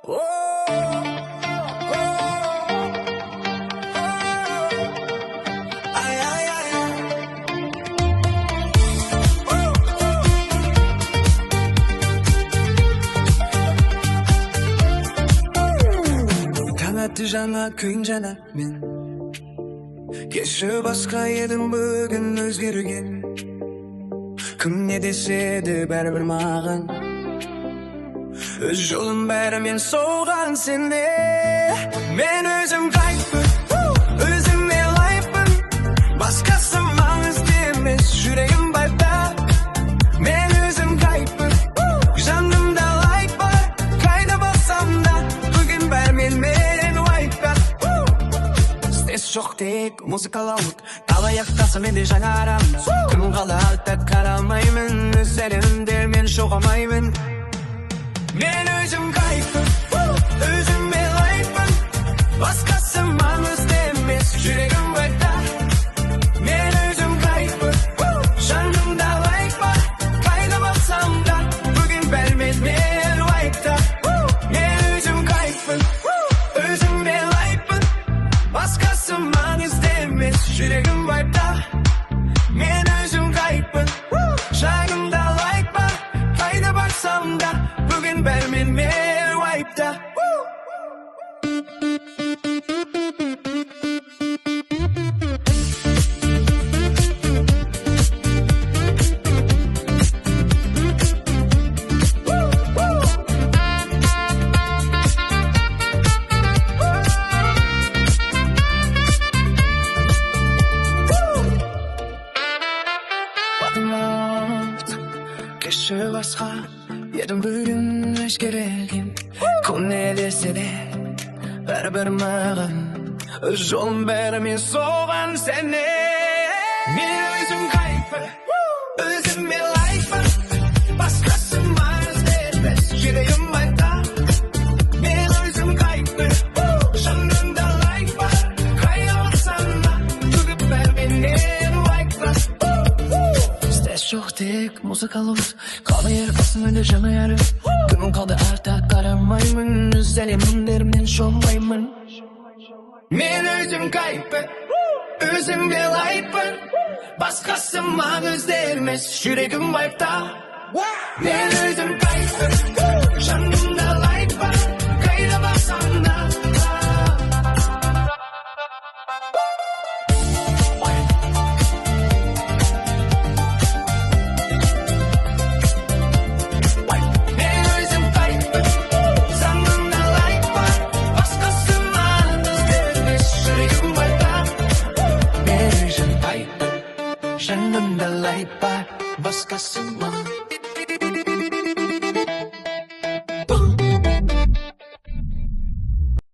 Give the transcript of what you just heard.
Oh, oh, ay, ay, ay, ay. Taң жаңа күн жаңа мен кеші басқа едім бүгін өзгерген кім не десе де бәрібір маған өз жолым бәрімен соған сене мен өзім қайтпын өзіме лайықпын басқасы маңызды емес жүрегім байда мен өзім қайтпын жанымда лайк бар қайда барсам да бүгін бәрімен лайықта стресс жоқ тек музыкалық алаяқтасам менде жаңа арам күн қалды артта қарамаймын өз әлемімде мен жоғалмаймын мен өзім қайтпын өзіме лайықпын басқасы маңызды емес жүрегім байда мен өзім қайтпын жанымда лайк бар қайда барсам да бүгін бәрімен лайықта мен өзім қайтпын өзіме лайықпын басқасы маңызды емес жүрегім байда мен өзім қайтпын жанымда лайк бар қайда барсам да бүгін бәрімен лайықта кеші басқа едім бүгін өзгерген күн не десе де бәрібір маған өз жолым бәрімен соған сене мен өзім қайтпын өзіме лайықпын басқасы маңызды емес жүрегім байда мен өзім қайтпын жанымда лайк бар қайда барсам да бүгін бәрімен лайықта стресс жоқ тек музыкалық қалды ер қасымда жаңа әрі күн қалды артта қарамаймын өз әлемімде мен жоғалмаймын мен өзім қайтпын өзіме лайықпын басқасы маңызды емес жүрегім байда мен өзім қайтпын жанымда лайк бар қайда барсам да жанымда лайк бар басқасы маңызды